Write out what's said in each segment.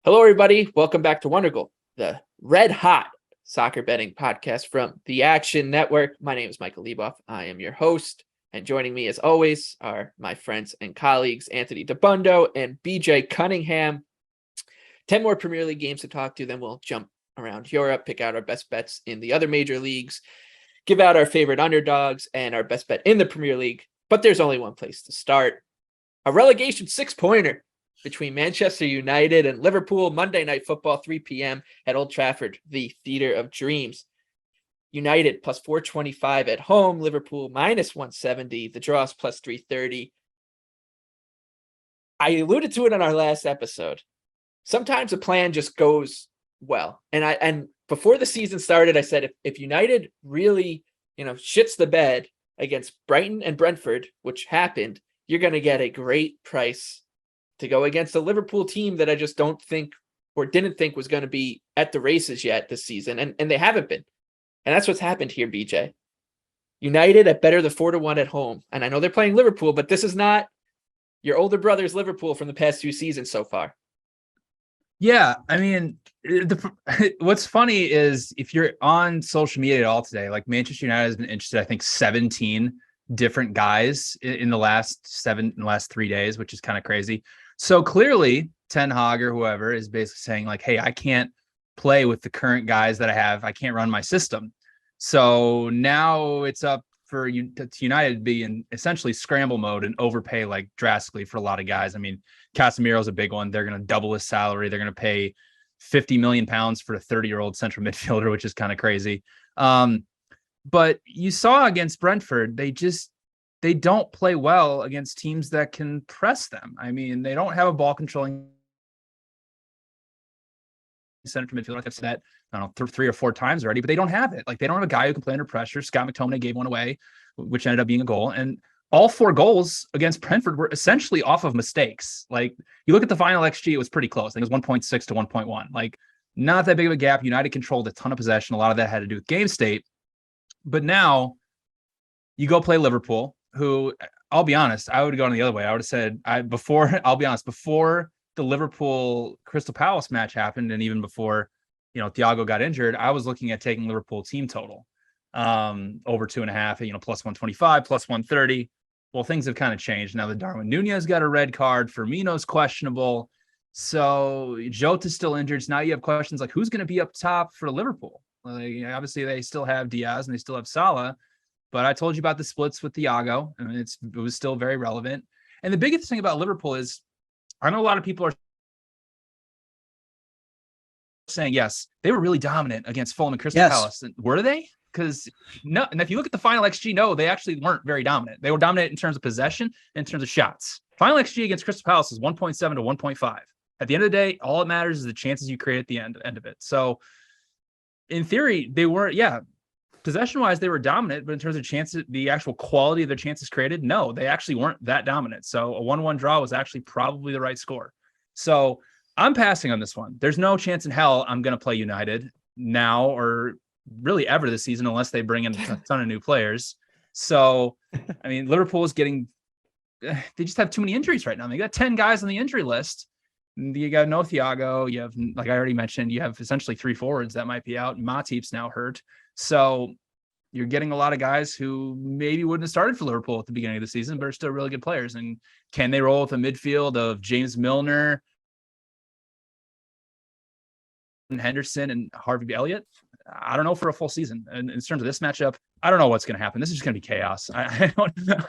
Hello, everybody. Welcome back to Wondergoal, the red hot soccer betting podcast from the Action Network. My name is Michael Leboff. I am your host, and joining me, as always, are my friends and colleagues Anthony DeBundo and BJ Cunningham. 10 more Premier League games to talk to, then we'll jump around Europe, pick out our best bets in the other major leagues, give out our favorite underdogs and our best bet in the Premier League. But there's only one place to start: a relegation six-pointer between Manchester United and Liverpool, Monday Night Football, 3 p.m. at Old Trafford, the Theatre of Dreams. United plus 425 at home, Liverpool minus 170, the draws plus 330. I alluded to it on our last episode. Sometimes a plan just goes well. And before the season started, I said if United really, shits the bed against Brighton and Brentford, which happened, you're going to get a great price to go against a Liverpool team that I just don't think or didn't think was going to be at the races yet this season. And they haven't been. And that's what's happened here, BJ. United at better the 4-1 at home. And I know they're playing Liverpool, but this is not your older brother's Liverpool from the past two seasons so far. Yeah, I mean, what's funny is if you're on social media at all today, like Manchester United has been interested, I think 17 different guys in the last 3 days, which is kind of crazy. So clearly Ten Hag or whoever is basically saying like, hey, I can't play with the current guys that I have. I can't run my system. So now it's up for United to be in essentially scramble mode and overpay like drastically for a lot of guys. I mean, Casemiro's a big one. They're going to double his salary. They're going to pay 50 million pounds for a 30-year-old central midfielder, which is kind of crazy. But you saw against Brentford, they don't play well against teams that can press them. I mean, they don't have a ball controlling central midfielder. I've said that, I don't know, 3 or 4 times already, but they don't have it. Like, they don't have a guy who can play under pressure. Scott McTominay gave one away, which ended up being a goal. And all 4 goals against Brentford were essentially off of mistakes. Like, you look at the final XG, it was pretty close. I think it was 1.6 to 1.1. Like, not that big of a gap. United controlled a ton of possession. A lot of that had to do with game state. But now you go play Liverpool, who, I'll be honest, I would have gone the other way. I would have said, before the Liverpool Crystal Palace match happened, and even before, Thiago got injured, I was looking at taking Liverpool team total over 2.5, plus 125, plus 130. Well, things have kind of changed now that Darwin Nunez got a red card. Firmino's questionable. So Jota's still injured. So now you have questions like, who's going to be up top for Liverpool? Obviously, they still have Diaz and they still have Salah. But I told you about the splits with Thiago, and it was still very relevant. And the biggest thing about Liverpool is, I know a lot of people are saying, yes, they were really dominant against Fulham and Crystal Palace. And were they? Because no, and if you look at the final XG, no, they actually weren't very dominant. They were dominant in terms of possession and in terms of shots. Final XG against Crystal Palace is 1.7 to 1.5. At the end of the day, all that matters is the chances you create at the end of it. So in theory, they were, possession-wise, they were dominant, but in terms of chances, the actual quality of their chances created, no, they actually weren't that dominant. So a 1-1 draw was actually probably the right score. So I'm passing on this one. There's no chance in hell I'm going to play United now or really ever this season unless they bring in a ton of new players. So, I mean, Liverpool is they just have too many injuries right now. They got 10 guys on the injury list. You got no Thiago. You have, like I already mentioned, you have essentially 3 forwards that might be out. Matip's now hurt. So you're getting a lot of guys who maybe wouldn't have started for Liverpool at the beginning of the season, but are still really good players. And can they roll with a midfield of James Milner, Henderson, and Harvey Elliott? I don't know for a full season. And in terms of this matchup, I don't know what's going to happen. This is just going to be chaos. I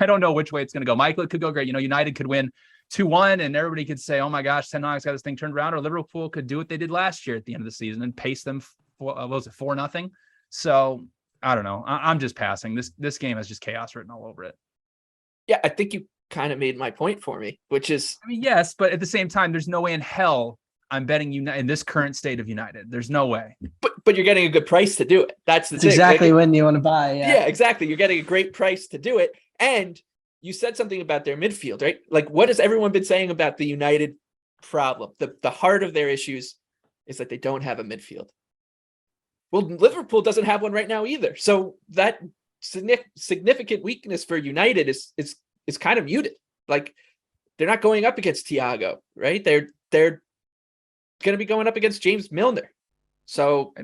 don't know which way it's going to go. Michael, it could go great. United could win 2-1 and everybody could say, oh my gosh, Ten Hag's got this thing turned around, or Liverpool could do what they did last year at the end of the season and pace them, 4-0. So I don't know. I'm just passing. This game has just chaos written all over it. Yeah, I think you kind of made my point for me, which is, I mean, yes, but at the same time, there's no way in hell I'm betting you in this current state of United. There's no way. But you're getting a good price to do it. That's exactly when you want to buy. Yeah, exactly. You're getting a great price to do it. And you said something about their midfield, right? Like, what has everyone been saying about the United problem? The heart of their issues is that they don't have a midfield. Well, Liverpool doesn't have one right now either. So that significant weakness for United is kind of muted. Like, they're not going up against Thiago, right? They're going to be going up against James Milner. So,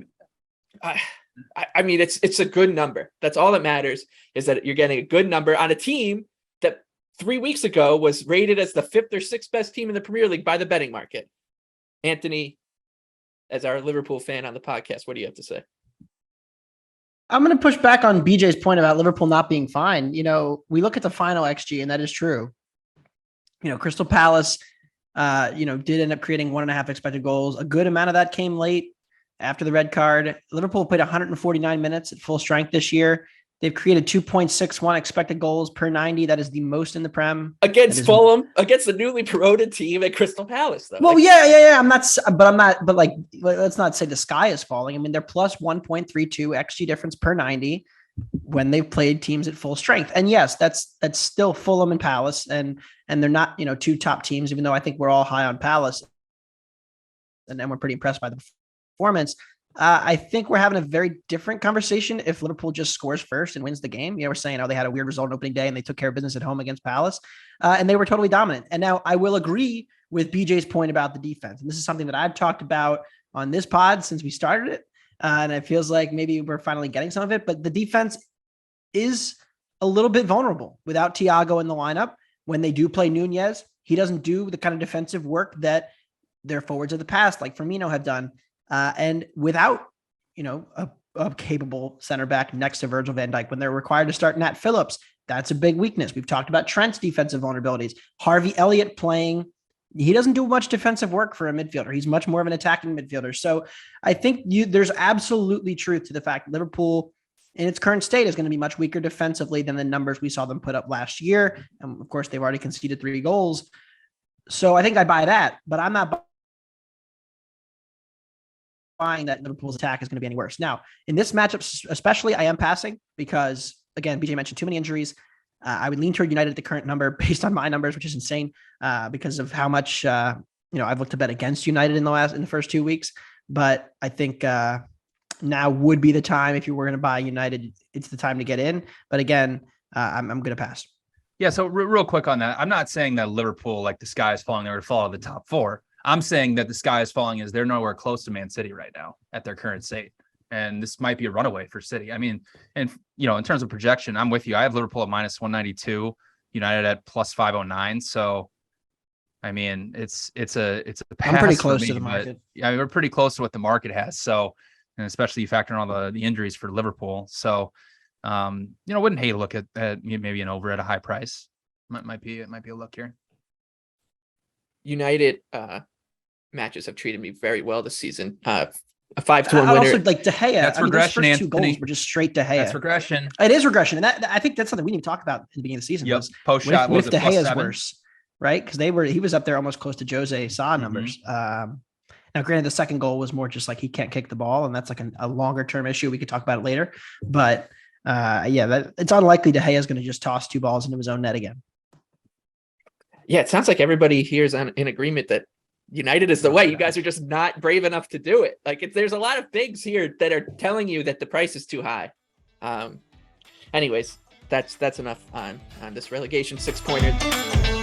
I mean, it's a good number. That's all that matters, is that you're getting a good number on a team that 3 weeks ago was rated as the 5th or 6th best team in the Premier League by the betting market. Anthony, as our Liverpool fan on the podcast, what do you have to say? I'm going to push back on BJ's point about Liverpool not being fine. We look at the final XG, and that is true. Crystal Palace, did end up creating 1.5 expected goals. A good amount of that came late after the red card. Liverpool played 149 minutes at full strength this year. They've created 2.61 expected goals per 90. That is the most in the Prem. Against Fulham, against the newly promoted team at Crystal Palace, though. Well, yeah. Let's not say the sky is falling. I mean, they're plus 1.32 XG difference per 90 when they've played teams at full strength. And yes, that's still Fulham and Palace, and they're not, two top teams, even though I think we're all high on Palace. And then we're pretty impressed by the performance. I think we're having a very different conversation if Liverpool just scores first and wins the game. We're saying, they had a weird result on opening day and they took care of business at home against Palace, and they were totally dominant. And now I will agree with BJ's point about the defense. And this is something that I've talked about on this pod since we started it. And it feels like maybe we're finally getting some of it, but the defense is a little bit vulnerable without Thiago in the lineup. When they do play Nunez, he doesn't do the kind of defensive work that their forwards of the past, like Firmino, have done. And without, a capable center back next to Virgil van Dijk, when they're required to start Nat Phillips, that's a big weakness. We've talked about Trent's defensive vulnerabilities. Harvey Elliott playing, he doesn't do much defensive work for a midfielder. He's much more of an attacking midfielder. So I think there's absolutely truth to the fact that Liverpool in its current state is going to be much weaker defensively than the numbers we saw them put up last year. And of course, they've already conceded 3 goals. So I think I buy that, but I'm not buying that Liverpool's attack is going to be any worse. Now, in this matchup, especially, I am passing because, again, BJ mentioned too many injuries. I would lean toward United at the current number based on my numbers, which is insane because of how much, I've looked to bet against United in the first 2 weeks. But I think now would be the time, if you were going to buy United, it's the time to get in. But again, I'm going to pass. Yeah. So real quick on that, I'm not saying that Liverpool, like the sky is falling, they were to fall out of the top 4. I'm saying that the sky is falling as they're nowhere close to Man City right now at their current state. And this might be a runaway for City. I mean, and in terms of projection, I'm with you. I have Liverpool at minus 192, United at plus 509. So, I mean, it's a pass. I'm pretty close to the market. Yeah, we're pretty close to what the market has. So, and especially you factor in all the injuries for Liverpool. So, wouldn't hate to look at maybe an over at a high price. Might be a look here. United matches have treated me very well this season. A 5-1 winner. Also, like De Gea, that's regression. Those first 2 goals were just straight De Gea. That's regression. It is regression, and I think that's something we didn't even talk about in the beginning of the season. Yep. Post shot was De Gea's +7. worse, right? Because he was up there almost close to Jose Sa numbers. Now, granted, the second goal was more just like he can't kick the ball, and that's like a longer term issue. We could talk about it later, but it's unlikely De Gea is going to just toss 2 balls into his own net again. Yeah, it sounds like everybody here is in agreement that United is the way. You guys are just not brave enough to do it. Like, there's a lot of bigs here that are telling you that the price is too high. Anyways, that's enough on this relegation 6-pointer.